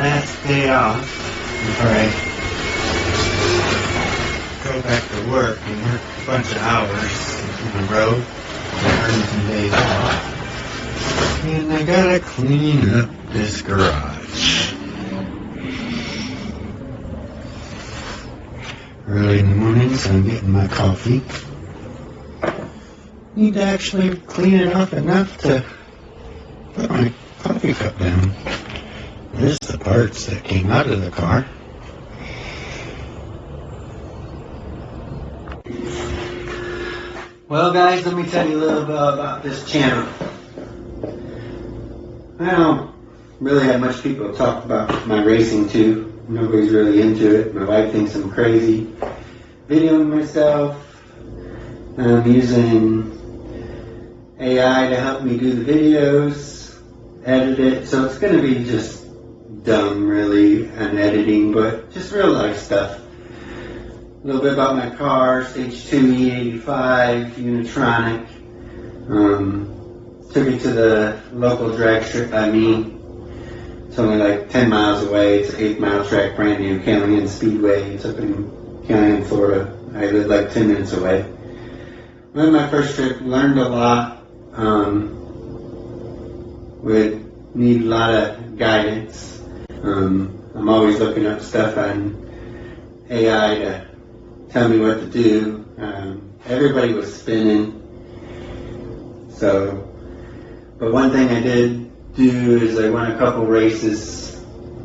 last day off before I go back to work and work a bunch of hours on the road. Earn some days off. And I gotta clean up this garage. Early in the morning, so I'm getting my coffee. Need to actually clean it off enough to put my coffee cup down. There's the parts that came out of the car. Well guys, let me tell you a little bit about this channel. I don't really have much people talk about my racing too. Nobody's really into it. My wife thinks I'm crazy. Videoing myself. I'm using AI to help me do the videos, edit it. So it's going to be just dumb really and editing, but just real life stuff. A little bit about my car, Stage 2 E85, Unitronic. Took it to the local drag strip by me. It's only like 10 miles away. It's an 8-mile track, brand new, Callahan Speedway. It's up in Callahan, Florida. I live like 10 minutes away. Went on my first trip, learned a lot. Would need a lot of guidance. I'm always looking up stuff on AI to tell me what to do. Everybody was spinning. So, but one thing I did do is I won a couple races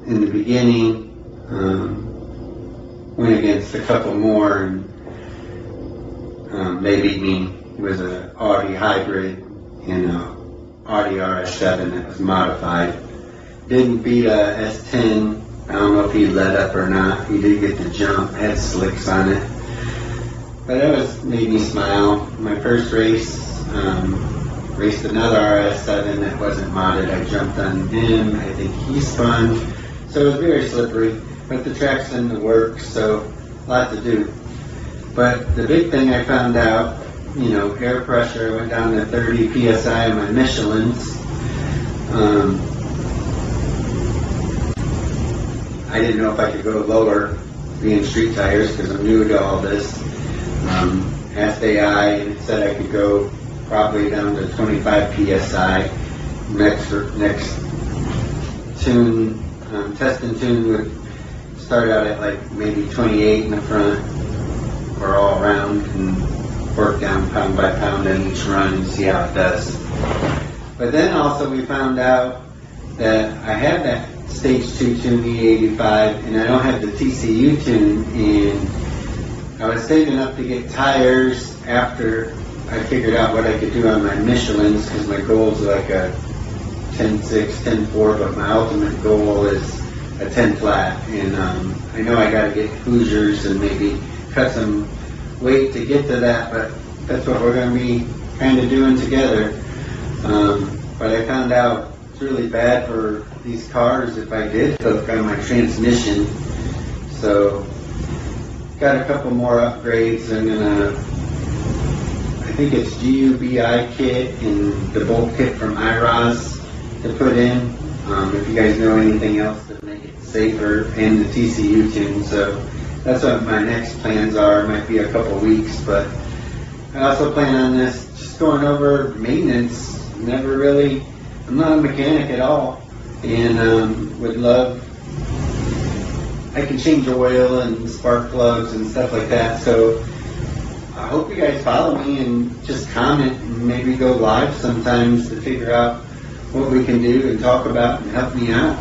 in the beginning. Went against a couple more, and they beat me. It was an Audi hybrid and an Audi RS3 that was modified. Didn't beat a S10. I don't know if he let up or not. He did get the jump, had slicks on it. But that made me smile. My first race, raced another RS7 that wasn't modded. I jumped on him. I think he spun. So it was very slippery. But the track's in the works, so a lot to do. But the big thing I found out, air pressure went down to 30 psi on my Michelins. I didn't know if I could go lower being street tires because I'm new to all this. Asked AI and it said I could go probably down to 25 psi. Next tune, test and tune would start out at like maybe 28 in the front or all around and work down pound by pound on each run and see how it does. But then also we found out that I have that Stage 2 tune E85 and I don't have the TCU tune, and I was saving up to get tires after I figured out what I could do on my Michelins, because my goal is like a 10.6, 10.4, but my ultimate goal is a 10 flat, and I know I got to get Hoosiers and maybe cut some weight to get to that, but that's what we're going to be kind of doing together. But I found out it's really bad for these cars if I did hook on my transmission. So got a couple more upgrades. I'm gonna, I think it's GUBI kit and the bolt kit from IROS to put in. If you guys know anything else to make it safer, and the TCU tune. So that's what my next plans are. It might be a couple weeks, but I also plan on this just going over maintenance. Never really, I'm not a mechanic at all, and would love, I can change oil and spark plugs and stuff like that. So I hope you guys follow me and just comment and maybe go live sometimes to figure out what we can do and talk about and help me out.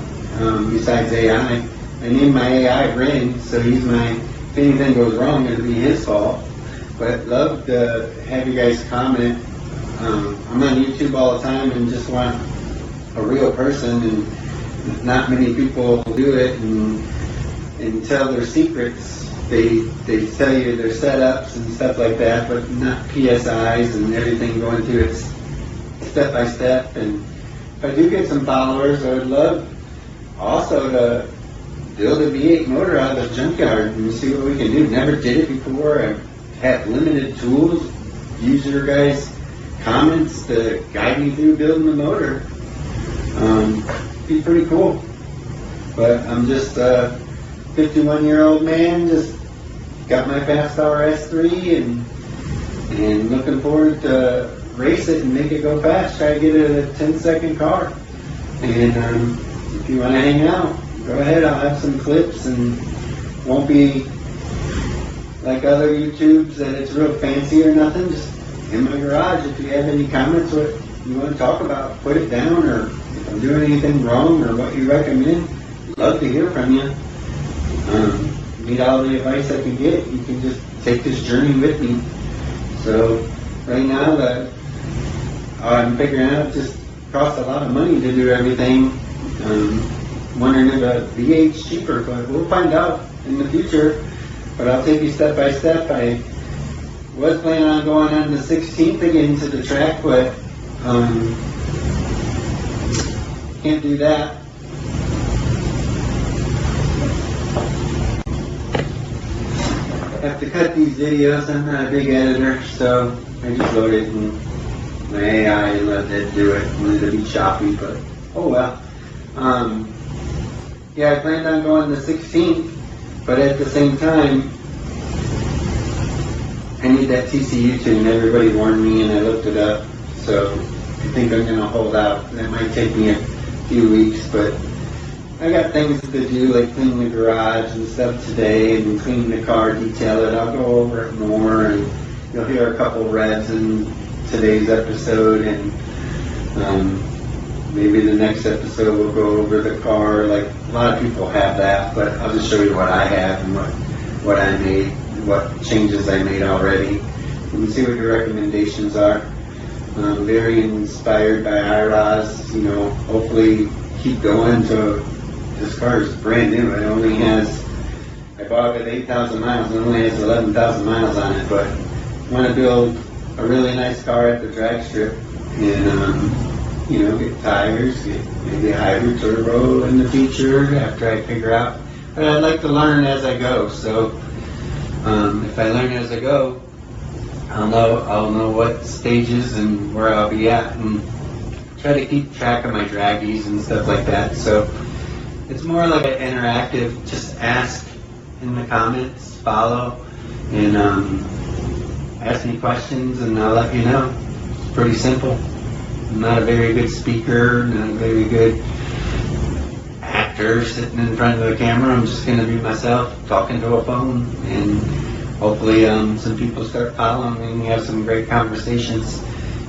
Besides AI, I named my AI Ring, so he's my, if anything goes wrong, it'll be his fault. But love to have you guys comment. I'm on YouTube all the time and just want a real person, and not many people do it and tell their secrets. They tell you their setups and stuff like that, but not PSIs and everything going through it step by step. And if I do get some followers, I would love also to build a V8 motor out of the junkyard and see what we can do. Never did it before. I've had limited tools. Use your guys' comments to guide me through building the motor. Be pretty cool. But I'm just a 51-year-old man, just got my fast RS3 and looking forward to race it and make it go fast. Try to get it a 10-second car. And if you want to hang out, go ahead. I'll have some clips, and won't be like other YouTubes that it's real fancy or nothing. Just in my garage. If you have any comments, what you want to talk about, put it down, or if I'm doing anything wrong or what you recommend, love to hear from you. Need all the advice I can get. You can just take this journey with me. So right now that I'm figuring out, it just costs a lot of money to do everything. Wondering if a V8's cheaper, but we'll find out in the future. But I'll take you step by step. I was planning on going on the 16th again to the track, but can't do that. I have to cut these videos. I'm not a big editor, so I just load it in my AI and let it do it. I wanted to be choppy, but oh well. Yeah, I planned on going the 16th, but at the same time, I need that TCU tune. Everybody warned me, and I looked it up, so I think I'm going to hold out. That might take me a few weeks, but I got things to do, like clean the garage and stuff today, and clean the car, detail it. I'll go over it more, and you'll hear a couple revs in today's episode, and maybe the next episode we'll go over the car. Like a lot of people have that, but I'll just show you what I have and what I made, what changes I made already. You can see what your recommendations are. Very inspired by IROS. You know, hopefully keep going. So this car is brand new. It only has, I bought it at 8,000 miles. It only has 11,000 miles on it, but I want to build a really nice car at the drag strip, and you know, get tires, get maybe a hybrid turbo in the future after I figure out. But I'd like to learn as I go. So if I learn as I go, I'll know what stages and where I'll be at, and try to keep track of my draggies and stuff like that. So it's more like an interactive. Just ask in the comments, follow, and ask me questions, and I'll let you know. It's pretty simple. I'm not a very good speaker, not a very good actor sitting in front of the camera. I'm just going to be myself talking to a phone, and hopefully some people start following me and we have some great conversations.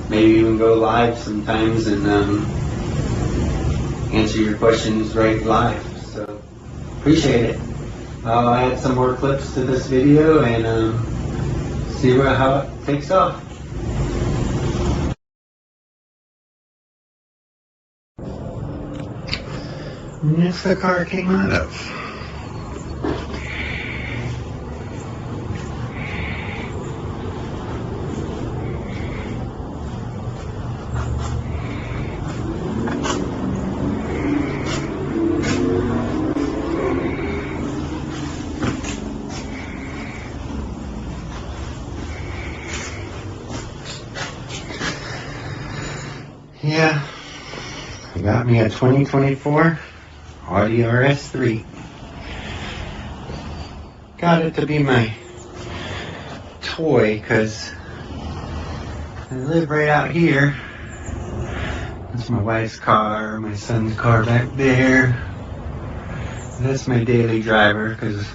Maybe even go live sometimes and answer your questions right live. So appreciate it. I'll add some more clips to this video and see how it takes off. And that's the car it came out of. Yeah, I got me a 2024 Audi RS3. Got it to be my toy because I live right out here. That's my wife's car, my son's car back there. That's my daily driver because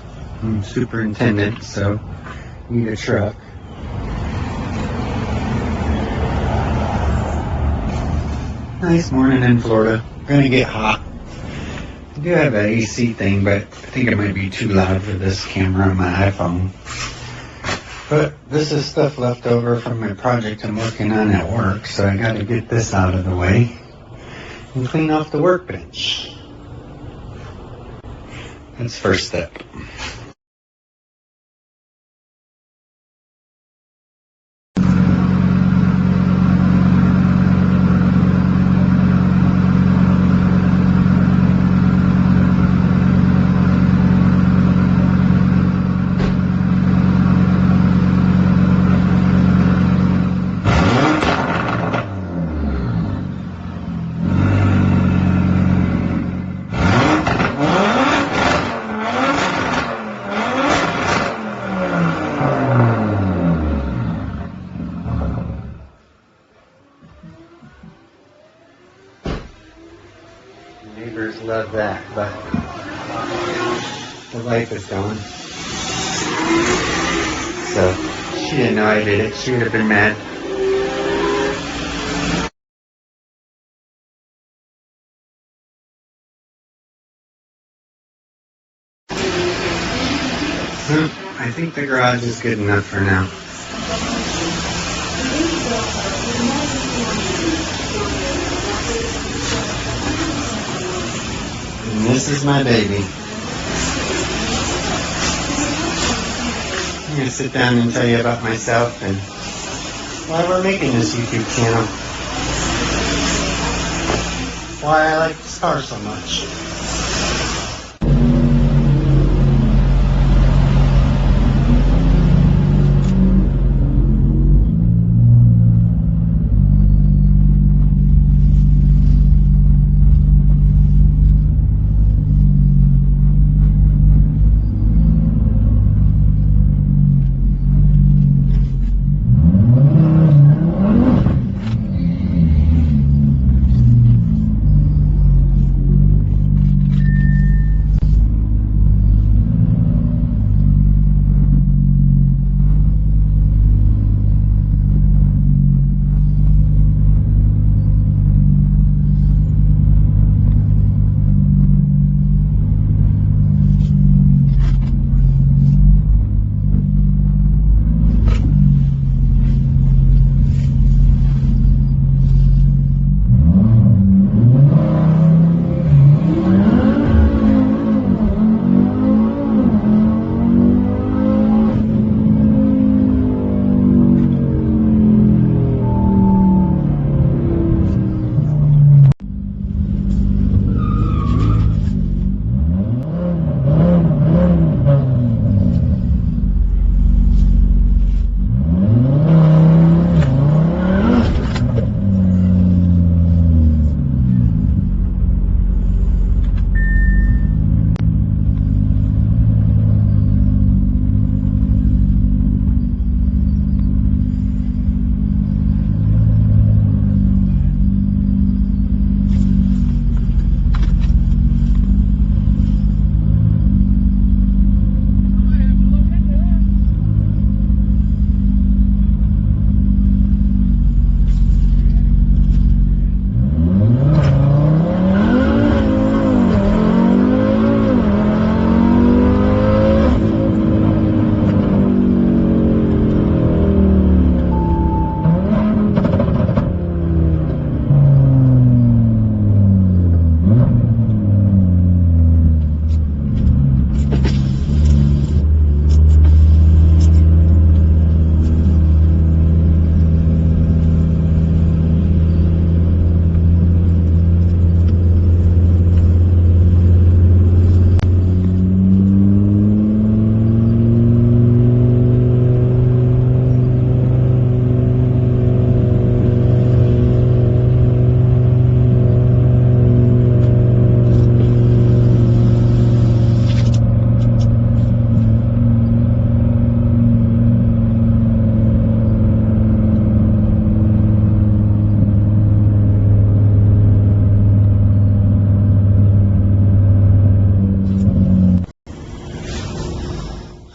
I'm superintendent, so I need a truck. Nice morning in Florida. Gonna get hot. I do have an AC thing, but I think it might be too loud for this camera on my iPhone. But this is stuff left over from my project I'm working on at work, so I gotta get this out of the way and clean off the workbench. That's first step. the light was going. So she didn't know I did it. She would have been mad. So I think the garage is good enough for now. And this is my baby. I'm going to sit down and tell you about myself and why we're making this YouTube channel. Why I like this car so much.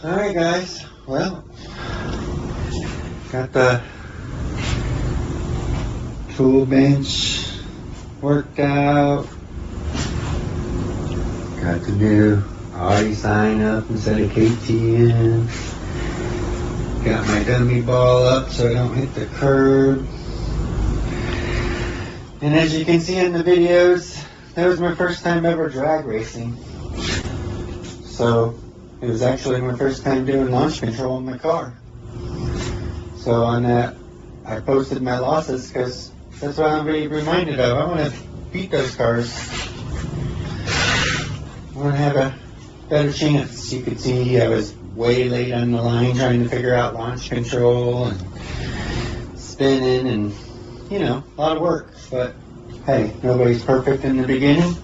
Alright guys, well, got the tool bench worked out, got the new Audi sign up instead of KTM, got my dummy ball up so I don't hit the curb, and as you can see in the videos, that was my first time ever drag racing, so it was actually my first time doing launch control in my car. So on that, I posted my losses because that's what I'm being reminded of. I want to beat those cars. I want to have a better chance. You could see I was way late on the line trying to figure out launch control and spinning and, you know, a lot of work. But hey, nobody's perfect in the beginning.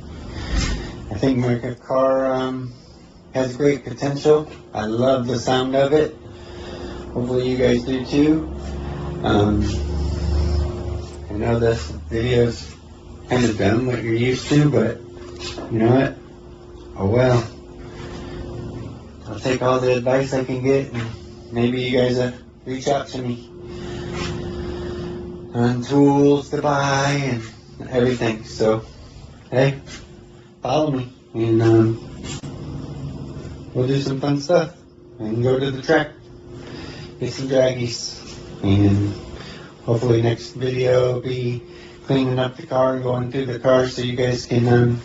I think my car has great potential. I love the sound of it. Hopefully you guys do too. I know this video's kind of dumb what you're used to, but you know what? Oh well. I'll take all the advice I can get, and maybe you guys reach out to me on tools to buy and everything. So, hey, follow me, and we'll do some fun stuff. And go to the track, get some draggies, and hopefully next video will be cleaning up the car and going through the car so you guys can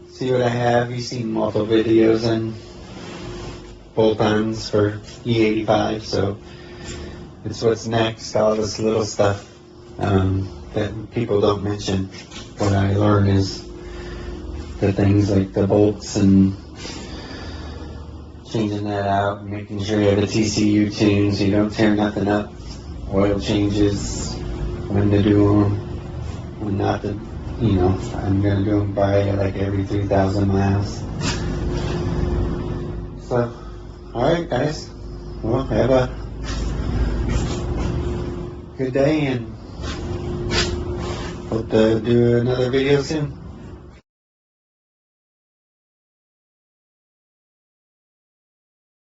see what I have. You've seen multiple videos and bolt-ons for E85, so it's what's next, all this little stuff that people don't mention. What I learned is the things like the bolts and changing that out and making sure you have a TCU tune so you don't tear nothing up. Oil changes, when to do them, when not to, I'm going to do them by like every 3,000 miles. So, alright guys, well, have a good day and hope to do another video soon.